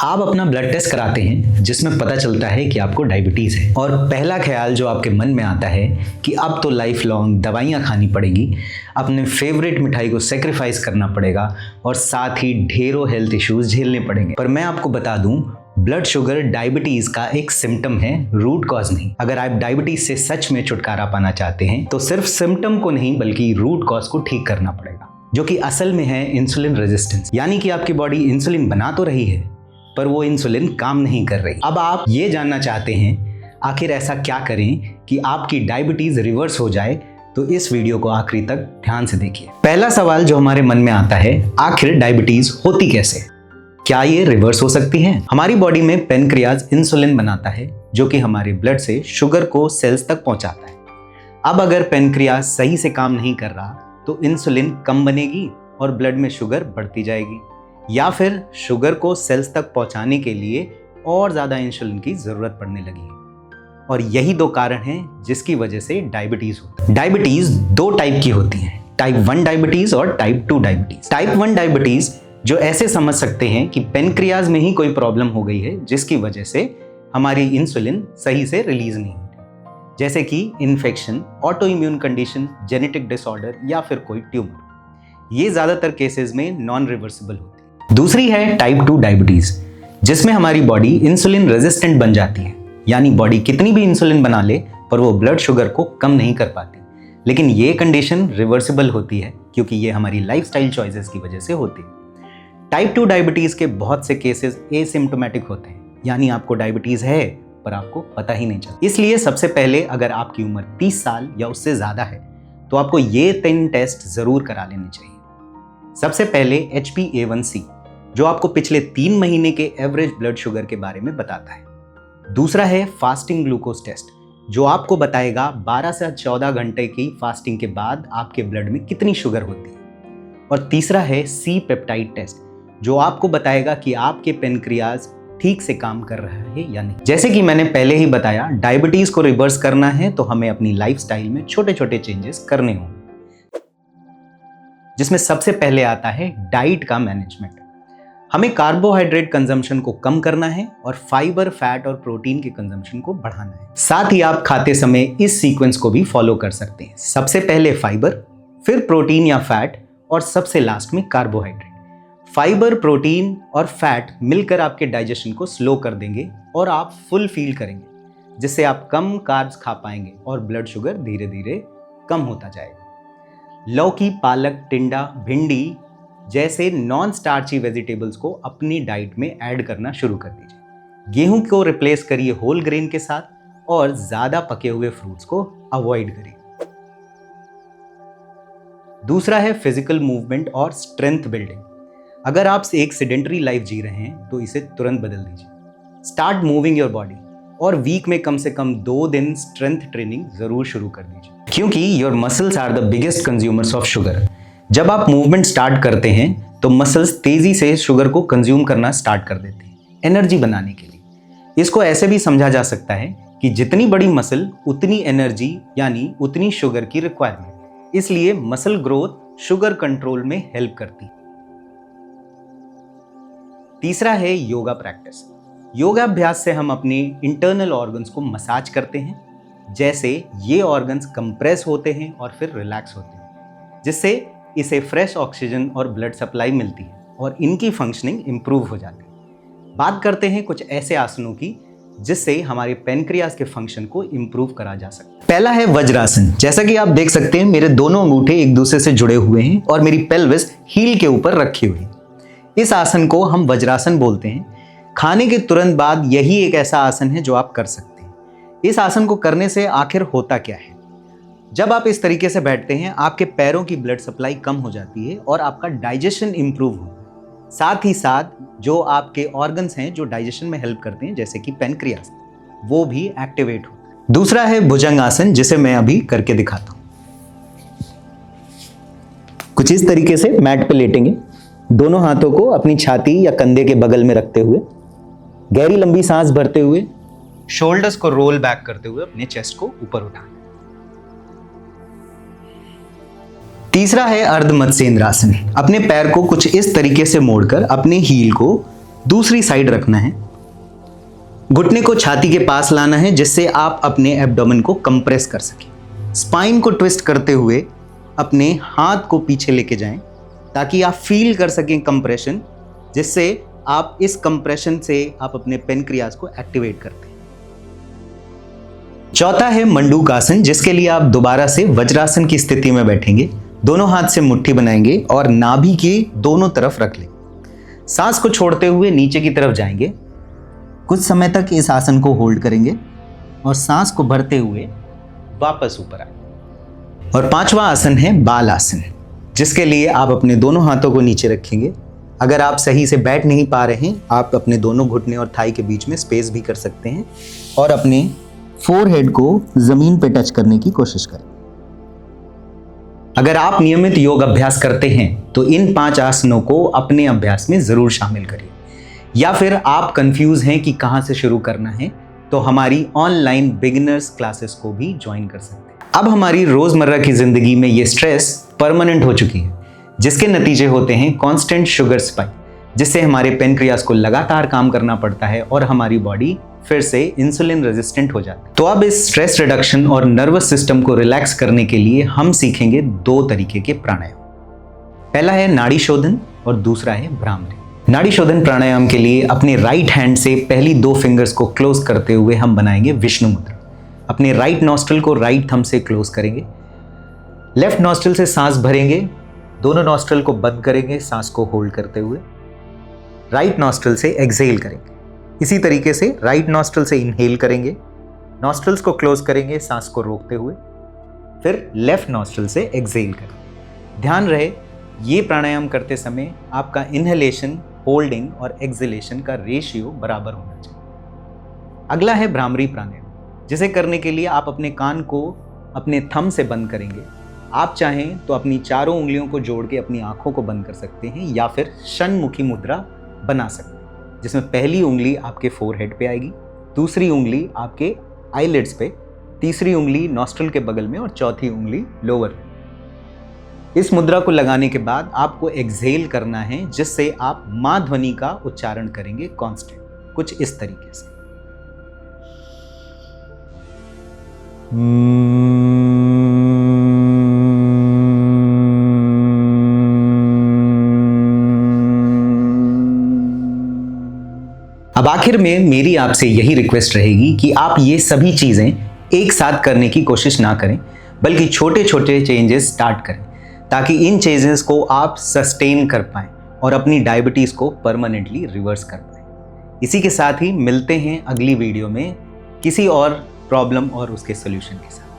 आप अपना blood test कराते हैं जिसमें पता चलता है कि आपको डायबिटीज़ है और पहला ख्याल जो आपके मन में आता है कि अब तो लाइफ लॉन्ग दवाइयाँ खानी पड़ेगी, अपने फेवरेट मिठाई को सेक्रीफाइस करना पड़ेगा और साथ ही ढेरों हेल्थ इश्यूज झेलने पड़ेंगे। पर मैं आपको बता दूं, ब्लड शुगर डायबिटीज़ का एक सिम्टम है, रूट कॉज नहीं। अगर आप डायबिटीज़ से सच में छुटकारा पाना चाहते हैं तो सिर्फ सिम्टम को नहीं बल्कि रूट कॉज को ठीक करना पड़ेगा, जो कि असल में है इंसुलिन रेजिस्टेंस। यानी कि आपकी बॉडी इंसुलिन बना तो रही है पर वो इंसुलिन काम नहीं कर रही। अब आप ये जानना चाहते हैं आखिर ऐसा क्या करें कि आपकी डायबिटीज रिवर्स हो जाए, तो इस वीडियो को आखिरी तक ध्यान से देखिए। पहला सवाल जो हमारे मन में आता है, आखिर डायबिटीज होती कैसे? क्या ये रिवर्स हो सकती है? हमारी बॉडी में पेनक्रियाज इंसुलिन बनाता है जो कि हमारे ब्लड से शुगर को सेल्स तक पहुंचाता है। अब अगर पेनक्रियाज सही से काम नहीं कर रहा तो इंसुलिन कम बनेगी और ब्लड में शुगर बढ़ती जाएगी, या फिर शुगर को सेल्स तक पहुंचाने के लिए और ज़्यादा इंसुलिन की ज़रूरत पड़ने लगी है। और यही दो कारण हैं जिसकी वजह से डायबिटीज़ होती है। डायबिटीज़ दो टाइप की होती हैं, टाइप 1 डायबिटीज़ और टाइप 2 डायबिटीज़। टाइप 1 डायबिटीज़ जो ऐसे समझ सकते हैं कि पेनक्रियाज में ही कोई प्रॉब्लम हो गई है जिसकी वजह से हमारी इंसुलिन सही से रिलीज नहीं होती, जैसे कि infection, auto immune condition, genetic disorder या फिर कोई ट्यूमर। ये ज़्यादातर केसेस में नॉन रिवर्सिबल होती है। दूसरी है टाइप 2 डायबिटीज, जिसमें हमारी बॉडी इंसुलिन रेजिस्टेंट बन जाती है, यानी बॉडी कितनी भी इंसुलिन बना ले पर वो ब्लड शुगर को कम नहीं कर पाती। लेकिन ये कंडीशन रिवर्सिबल होती है क्योंकि ये हमारी लाइफस्टाइल चॉइसेस की वजह से होती है। टाइप 2 डायबिटीज के बहुत से केसेस एसिम्प्टोमेटिक होते हैं, यानी आपको डायबिटीज है पर आपको पता ही नहीं चलता। इसलिए सबसे पहले अगर आपकी उम्र 30 साल या उससे ज्यादा है तो आपको ये 3 टेस्ट जरूर करा लेने चाहिए। सबसे पहले HbA1c, जो आपको पिछले 3 महीने के एवरेज ब्लड शुगर के बारे में बताता है। दूसरा है फास्टिंग ग्लूकोज टेस्ट, जो आपको बताएगा 12 से 14 घंटे की फास्टिंग के बाद आपके ब्लड में कितनी शुगर होती है। और तीसरा है सी पेप्टाइड टेस्ट, जो आपको बताएगा कि आपके पेनक्रियाज ठीक से काम कर रहा है या नहीं। जैसे कि मैंने पहले ही बताया, डायबिटीज को रिवर्स करना है तो हमें अपनी लाइफस्टाइल में छोटे छोटे चेंजेस करने होंगे, जिसमें सबसे पहले आता है डाइट का मैनेजमेंट। हमें कार्बोहाइड्रेट कंजम्पशन को कम करना है और फाइबर, फैट और प्रोटीन के कंजम्पशन को बढ़ाना है। साथ ही आप खाते समय इस सीक्वेंस को भी फॉलो कर सकते हैं। सबसे पहले फाइबर, फिर प्रोटीन या फैट और सबसे लास्ट में कार्बोहाइड्रेट। फाइबर, प्रोटीन और फैट मिलकर आपके डाइजेशन को स्लो कर देंगे और आप फुल फील करेंगे, जिससे आप कम कार्ब्स खा पाएंगे और ब्लड शुगर धीरे धीरे कम होता जाएगा। लौकी, पालक, टिंडा, भिंडी जैसे नॉन स्टार्ची वेजिटेबल्स को अपनी डाइट में ऐड करना शुरू कर दीजिए। गेहूं को रिप्लेस करिए होल ग्रेन के साथ और ज्यादा पके हुए फ्रूट्स को अवॉइड करिए। दूसरा है फिजिकल मूवमेंट और स्ट्रेंथ बिल्डिंग। अगर आप एक सेडेंटरी लाइफ जी रहे हैं तो इसे तुरंत बदल दीजिए। स्टार्ट मूविंग योर बॉडी और वीक में कम से कम 2 दिन स्ट्रेंथ ट्रेनिंग जरूर शुरू कर दीजिए, क्योंकि your muscles are the biggest consumers of sugar. जब आप मूवमेंट स्टार्ट करते हैं तो मसल्स तेजी से शुगर को कंज्यूम करना स्टार्ट कर देते हैं एनर्जी बनाने के लिए। इसको ऐसे भी समझा जा सकता है कि जितनी बड़ी मसल उतनी एनर्जी यानी उतनी शुगर की रिक्वायरमेंट। इसलिए मसल ग्रोथ शुगर कंट्रोल में हेल्प करती है। तीसरा है योगा प्रैक्टिस। योगा अभ्यास से हम अपने इंटरनल ऑर्गन्स को मसाज करते हैं, जैसे ये ऑर्गन्स कंप्रेस होते हैं और फिर रिलैक्स होते हैं, जिससे इसे फ्रेश ऑक्सीजन और ब्लड सप्लाई मिलती है और इनकी फंक्शनिंग इंप्रूव हो जाती है। बात करते हैं कुछ ऐसे आसनों की जिससे हमारे पेनक्रियाज के फंक्शन को इंप्रूव करा जा सकता है। पहला है वज्रासन। जैसा कि आप देख सकते हैं, मेरे दोनों अंगूठे एक दूसरे से जुड़े हुए हैं और मेरी पेल्विस हील के ऊपर रखी हुई है। इस आसन को हम वज्रासन बोलते हैं। खाने के तुरंत बाद यही एक ऐसा आसन है जो आप कर सकते हैं। इस आसन को करने से आखिर होता क्या है? जब आप इस तरीके से बैठते हैं, आपके पैरों की ब्लड सप्लाई कम हो जाती है और आपका डाइजेशन इंप्रूव होता है। साथ ही साथ जो आपके ऑर्गन्स हैं जो डाइजेशन में हेल्प करते हैं, जैसे कि पेनक्रियाज, वो भी एक्टिवेट होता है। दूसरा है भुजंग आसन, जिसे मैं अभी करके दिखाता हूं। कुछ इस तरीके से मैट पे लेटेंगे, दोनों हाथों को अपनी छाती या कंधे के बगल में रखते हुए, गहरी लंबी सांस भरते हुए, शोल्डर्स को रोल बैक करते हुए अपने चेस्ट को ऊपर उठाना। तीसरा है अर्ध मत्स्येंद्र आसन। अपने पैर को कुछ इस तरीके से मोड़कर अपने हील को दूसरी साइड रखना है। घुटने को छाती के पास लाना है जिससे आप अपने एब्डोमेन को कंप्रेस कर सकें। स्पाइन को ट्विस्ट करते हुए अपने हाथ को पीछे लेके जाएं ताकि आप फील कर सकें कंप्रेशन, जिससे आप इस कंप्रेशन से आप अपने पेनक्रियास को एक्टिवेट करते हैं। चौथा है मंडूक आसन, जिसके लिए आप दोबारा से वज्रासन की स्थिति में बैठेंगे। दोनों हाथ से मुट्ठी बनाएंगे और नाभि के दोनों तरफ रख लेंगे। सांस को छोड़ते हुए नीचे की तरफ जाएंगे। कुछ समय तक इस आसन को होल्ड करेंगे और सांस को भरते हुए वापस ऊपर आएंगे। और पांचवा आसन है बाल आसन, जिसके लिए आप अपने दोनों हाथों को नीचे रखेंगे। अगर आप सही से बैठ नहीं पा रहे हैं, आप अपने दोनों घुटने और थाई के बीच में स्पेस भी कर सकते हैं और अपने फोरहेड को जमीन पे टच करने की कोशिश करें। अगर आप नियमित योग अभ्यास करते हैं तो इन 5 आसनों को अपने अभ्यास में जरूर शामिल करिए। या फिर आप कंफ्यूज हैं कि कहां से शुरू करना है, तो हमारी ऑनलाइन बिगिनर्स क्लासेस को भी ज्वाइन कर सकते हैं। अब हमारी रोजमर्रा की जिंदगी में ये स्ट्रेस परमानेंट हो चुकी है, जिसके नतीजे होते हैं कांस्टेंट शुगर स्पाइक, जिससे हमारे पेनक्रियास को लगातार काम करना पड़ता है और हमारी बॉडी फिर से इंसुलिन रेजिस्टेंट हो जाती है। तो अब इस स्ट्रेस रिडक्शन और नर्वस सिस्टम को रिलैक्स करने के लिए हम सीखेंगे 2 तरीके के प्राणायाम। पहला है नाड़ी शोधन और दूसरा है भ्रामरी। नाड़ी शोधन प्राणायाम के लिए अपने राइट हैंड से पहली 2 फिंगर्स को क्लोज करते हुए हम बनाएंगे विष्णु मुद्रा। अपने राइट नॉस्ट्रल को राइट थंब से क्लोज करेंगे। लेफ्ट नॉस्ट्रल से सांस भरेंगे, दोनों नॉस्ट्रल को बंद करेंगे सांस को होल्ड करते हुए। राइट नॉस्ट्रल से एक्सहेल करेंगे। इसी तरीके से राइट नॉस्ट्रल से इनहेल करेंगे, नॉस्ट्रल्स को क्लोज करेंगे सांस को रोकते हुए, फिर लेफ्ट नॉस्ट्रल से एक्सहेल करेंगे। ध्यान रहे, ये प्राणायाम करते समय आपका इनहेलेशन, होल्डिंग और एक्सहेलेशन का रेशियो बराबर होना चाहिए। अगला है भ्रामरी प्राणायाम, जिसे करने के लिए आप अपने कान को अपने थंब से बंद करेंगे। आप चाहें तो अपनी चारों उंगलियों को जोड़ के अपनी आंखों को बंद कर सकते हैं या फिर षण्मुखी मुद्रा बना सकते हैं, जिसमें पहली उंगली आपके फोरहेड पे आएगी, दूसरी उंगली आपके आईलिड्स पे, तीसरी उंगली नॉस्ट्रल के बगल में और चौथी उंगली लोअर पे। इस मुद्रा को लगाने के बाद आपको एक्सहेल करना है, जिससे आप मां ध्वनि का उच्चारण करेंगे कांस्टेंट, कुछ इस तरीके से। अब आखिर में मेरी आपसे यही रिक्वेस्ट रहेगी कि आप ये सभी चीजें एक साथ करने की कोशिश ना करें, बल्कि छोटे छोटे चेंजेस स्टार्ट करें, ताकि इन चेंजेस को आप सस्टेन कर पाएं और अपनी डायबिटीज को परमानेंटली रिवर्स कर पाएं। इसी के साथ ही मिलते हैं अगली वीडियो में किसी और प्रॉब्लम और उसके सॉल्यूशन के साथ।